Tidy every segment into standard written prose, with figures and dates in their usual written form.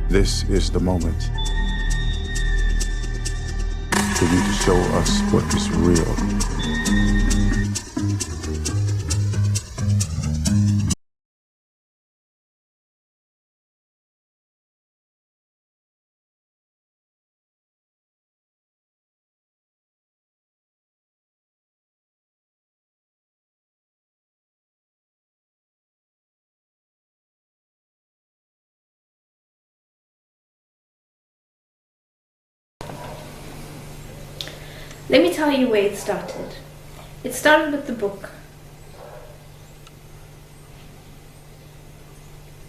This is the moment for you to show us what is real. Let me tell you where it started. It started with the book.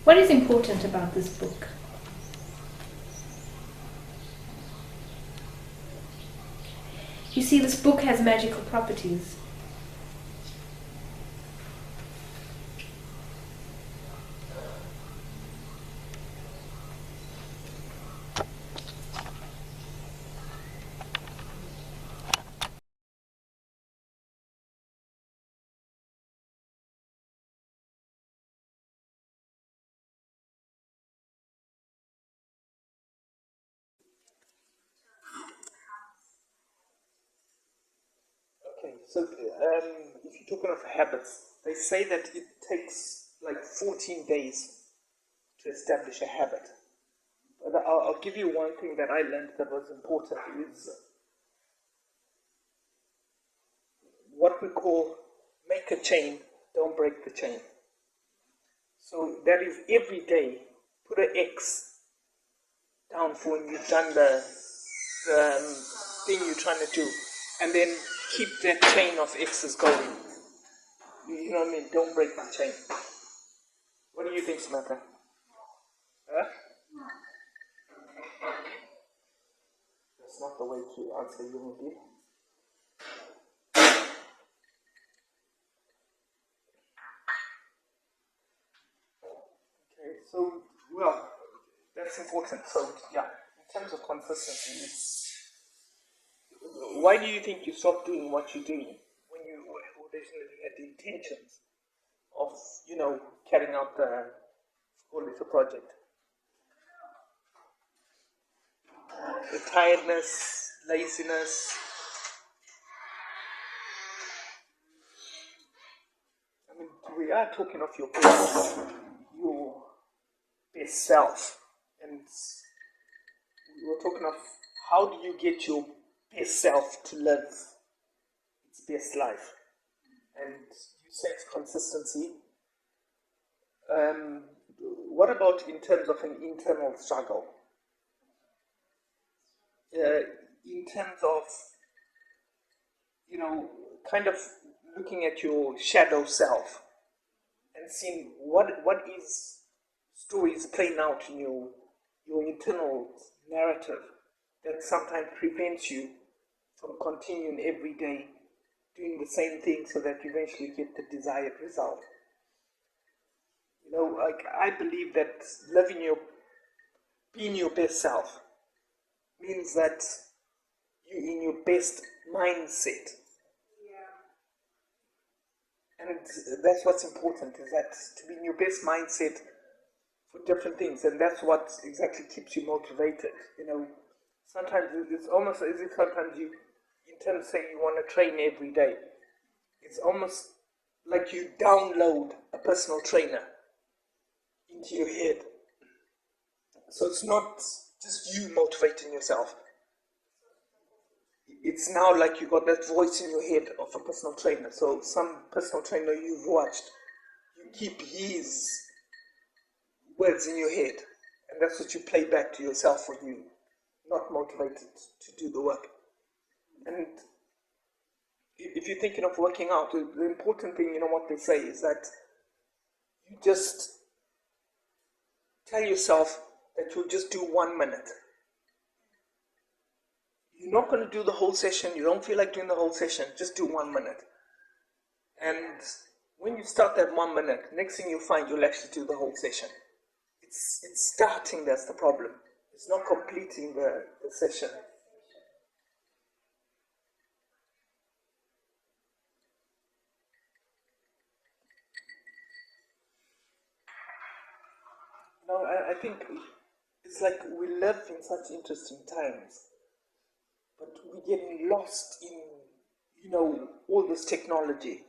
What is important about this book? You see, this book has magical properties. Okay, so if you're talking of habits, they say that it takes like 14 days to establish a habit. But I'll give you one thing that I learned that was important is what we call make a chain, don't break the chain. So that is every day, put an X down for when you've done the thing you're trying to do, and then keep that chain of X's going. You know what I mean? Don't break the chain. What do you think, Samantha? Huh? That's not the way to answer UBUNTU. Okay, so, well, that's important. So, yeah, in terms of consistency, why do you think you stopped doing what you're doing when you originally had the intentions of, carrying out the project? The tiredness, laziness. I mean, we are talking of your best self, and we're talking of how do you get your best self to live its best life, and you say it's consistency. What about in terms of an internal struggle? In terms of, kind of looking at your shadow self and seeing what is stories playing out in your internal narrative that sometimes prevents you from continuing every day doing the same thing so that you eventually get the desired result. Like I believe that being your best self means that you're in your best mindset. And that's what's important, is that to be in your best mindset for different things, and that's what exactly keeps you motivated. Sometimes it's almost as if sometimes you, in terms of saying you want to train every day, it's almost like you download a personal trainer into your head. So it's not just you motivating yourself. It's now like you got that voice in your head of a personal trainer. So some personal trainer you've watched, you keep his words in your head, and that's what you play back to yourself when you're not motivated to do the work. And if you're thinking of working out, the important thing, what they say is that you just tell yourself that you'll just do 1 minute. You're not going to do the whole session. You don't feel like doing the whole session. Just do 1 minute. And when you start that 1 minute, next thing you'll find you'll actually do the whole session. It's starting that's the problem. It's not completing the session. No, I think It's like we live in such interesting times, but we're getting lost in, all this technology.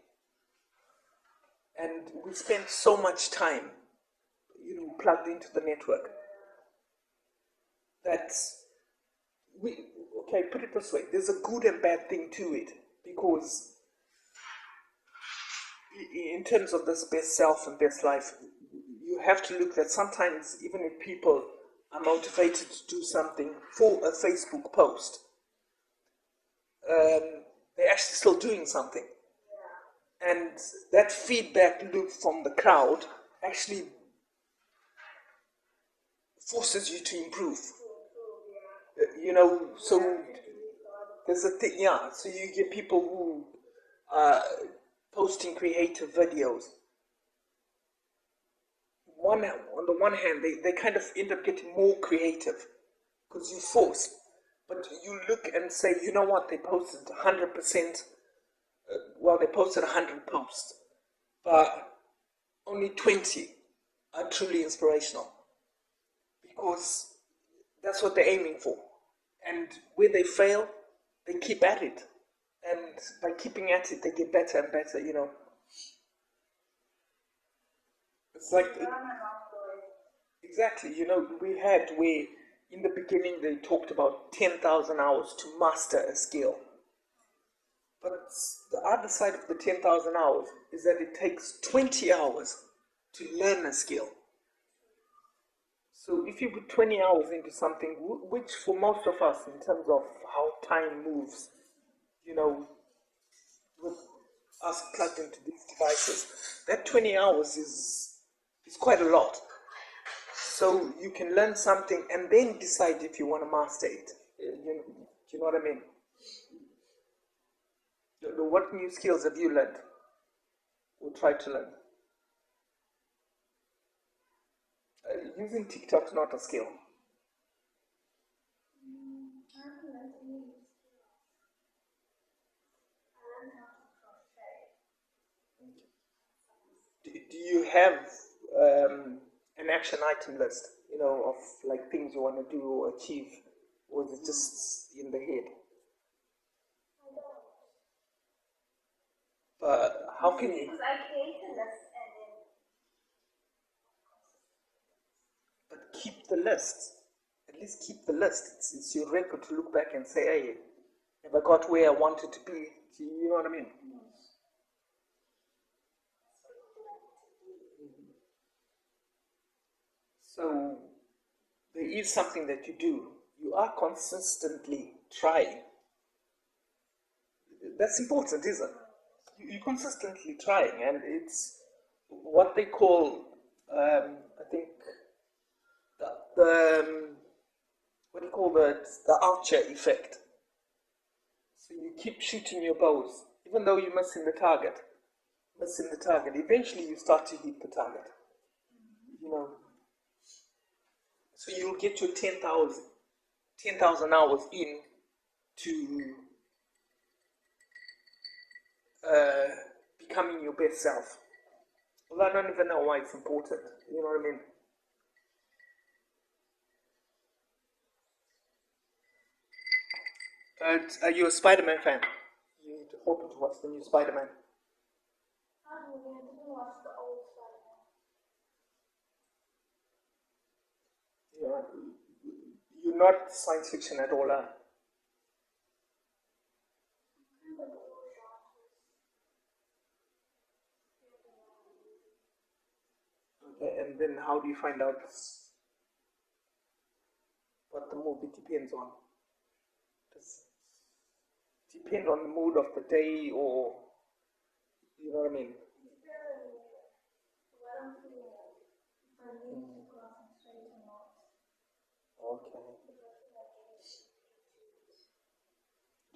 And we spend so much time, plugged into the network that put it this way, there's a good and bad thing to it, because in terms of this best self and best life, you have to look that sometimes even if people are motivated to do something for a Facebook post, they're actually still doing something. And that feedback loop from the crowd actually forces you to improve. So there's a thing, so you get people who are posting creative videos. On the one hand, they kind of end up getting more creative because you're forced. But you look and say, you know what, they posted 100%, they posted 100 posts, but only 20 are truly inspirational, because that's what they're aiming for. And where they fail, they keep at it. And by keeping at it, they get better and better, It's like, exactly, we had where in the beginning they talked about 10,000 hours to master a skill. But the other side of the 10,000 hours is that it takes 20 hours to learn a skill. So if you put 20 hours into something, which for most of us, in terms of how time moves, with us plugged into these devices, that 20 hours is quite a lot. So you can learn something and then decide if you want to master it. Do you know what I mean? What new skills have you learned or tried to learn? Using TikTok's not a skill. Do you have an action item list, of like things you want to do or achieve, or is it just in the head? How can you? Because I create a list and then. But keep the list. At least keep the list. It's your record to look back and say, hey, have I got where I wanted to be? You know what I mean? So there is something that you do. You are consistently trying. That's important, isn't it? You're consistently trying, and it's what they call, I think, what do you call the archer effect. So you keep shooting your bows, even though you're missing the target. Eventually you start to hit the target. So you'll get your 10,000 hours in to becoming your best self. Well, I don't even know why it's important. You know what I mean? Are you a Spider-Man fan? You hoping to watch the new Spider-Man? I didn't watch the old Spider-Man. You're not science fiction at all, huh? Okay, and then how do you find out what the movie depends on? Does it depend on the mood of the day, or you know what I mean? Okay.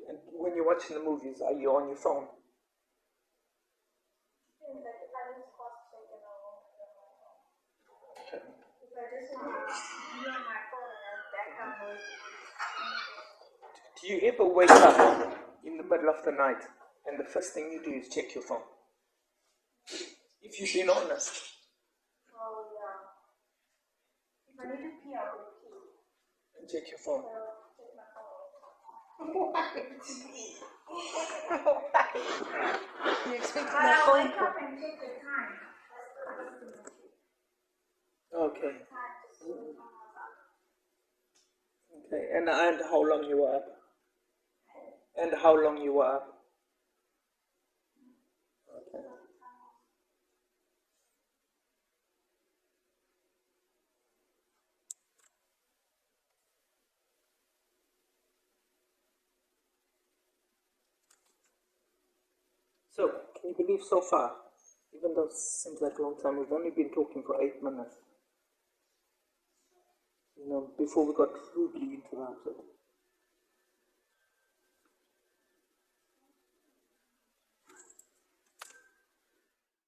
And when you're watching the movies, are you on your phone? Do you ever wake up in the middle of the night and the first thing you do is check your phone? If you've been honest. Oh, yeah. If I need to pee, I will pee. Check your phone. You expect my phone call? Okay. Okay. And how long you were up? And how long you were up? Okay. So, can you believe so far, even though it seems like a long time, we've only been talking for 8 minutes. You know, before we got rudely interrupted.